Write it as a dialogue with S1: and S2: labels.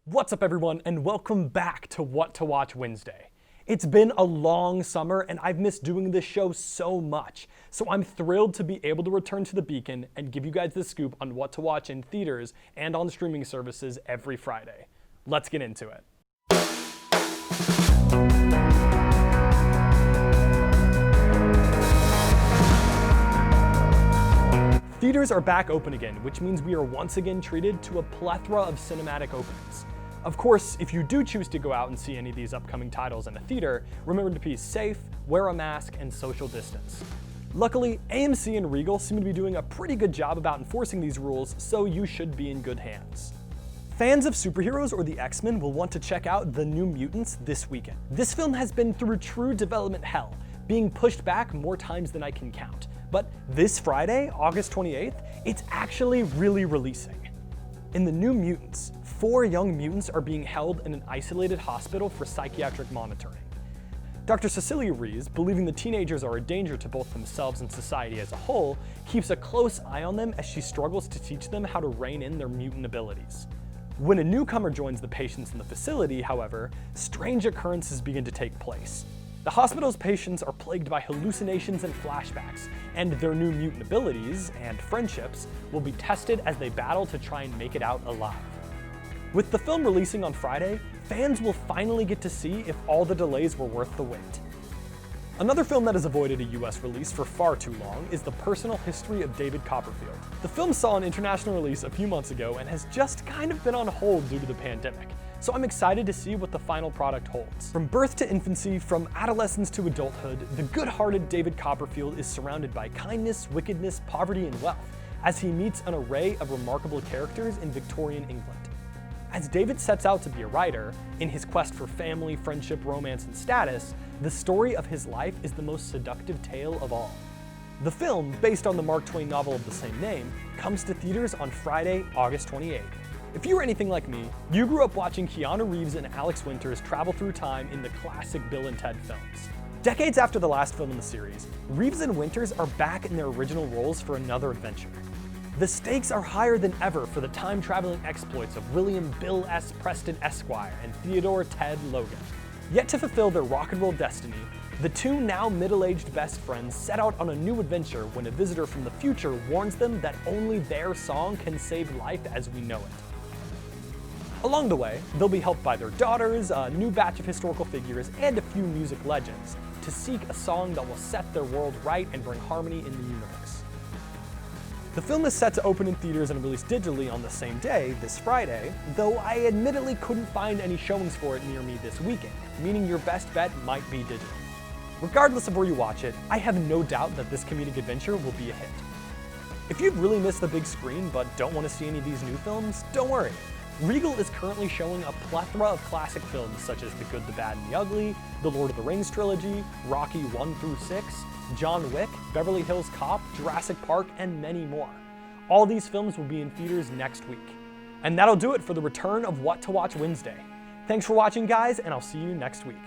S1: What's up everyone, and welcome back to What to Watch Wednesday. It's been a long summer and I've missed doing this show so much, so I'm thrilled to be able to return to the Beacon and give you guys the scoop on what to watch in theaters and on streaming services every Friday. Let's get into it. Theaters are back open again, which means we are once again treated to a plethora of cinematic openings. Of course, if you do choose to go out and see any of these upcoming titles in a theater, remember to be safe, wear a mask, and social distance. Luckily, AMC and Regal seem to be doing a pretty good job about enforcing these rules, so you should be in good hands. Fans of superheroes or the X-Men will want to check out The New Mutants this weekend. This film has been through true development hell, being pushed back more times than I can count. But this Friday, August 28th, it's actually really releasing. In The New Mutants, 4 young mutants are being held in an isolated hospital for psychiatric monitoring. Dr. Cecilia Rees, believing the teenagers are a danger to both themselves and society as a whole, keeps a close eye on them as she struggles to teach them how to rein in their mutant abilities. When a newcomer joins the patients in the facility, however, strange occurrences begin to take place. The hospital's patients are plagued by hallucinations and flashbacks, and their new mutant abilities and friendships will be tested as they battle to try and make it out alive. With the film releasing on Friday, fans will finally get to see if all the delays were worth the wait. Another film that has avoided a US release for far too long is The Personal History of David Copperfield. The film saw an international release a few months ago and has just kind of been on hold due to the pandemic. So I'm excited to see what the final product holds. From birth to infancy, from adolescence to adulthood, the good-hearted David Copperfield is surrounded by kindness, wickedness, poverty, and wealth, as he meets an array of remarkable characters in Victorian England. As David sets out to be a writer, in his quest for family, friendship, romance, and status, the story of his life is the most seductive tale of all. The film, based on the Mark Twain novel of the same name, comes to theaters on Friday, August 28th. If you were anything like me, you grew up watching Keanu Reeves and Alex Winters travel through time in the classic Bill and Ted films. Decades after the last film in the series, Reeves and Winters are back in their original roles for another adventure. The stakes are higher than ever for the time-traveling exploits of William Bill S. Preston Esquire and Theodore Ted Logan. Yet to fulfill their rock and roll destiny, the two now middle-aged best friends set out on a new adventure when a visitor from the future warns them that only their song can save life as we know it. Along the way, they'll be helped by their daughters, a new batch of historical figures, and a few music legends to seek a song that will set their world right and bring harmony in the universe. The film is set to open in theaters and release digitally on the same day, this Friday, though I admittedly couldn't find any showings for it near me this weekend, meaning your best bet might be digital. Regardless of where you watch it, I have no doubt that this comedic adventure will be a hit. If you've really missed the big screen but don't want to see any of these new films, don't worry. Regal is currently showing a plethora of classic films such as The Good, the Bad, and the Ugly, the Lord of the Rings trilogy, Rocky 1 through 6, John Wick, Beverly Hills Cop, Jurassic Park, and many more. All these films will be in theaters next week. And that'll do it for the return of What to Watch Wednesday. Thanks for watching, guys, and I'll see you next week.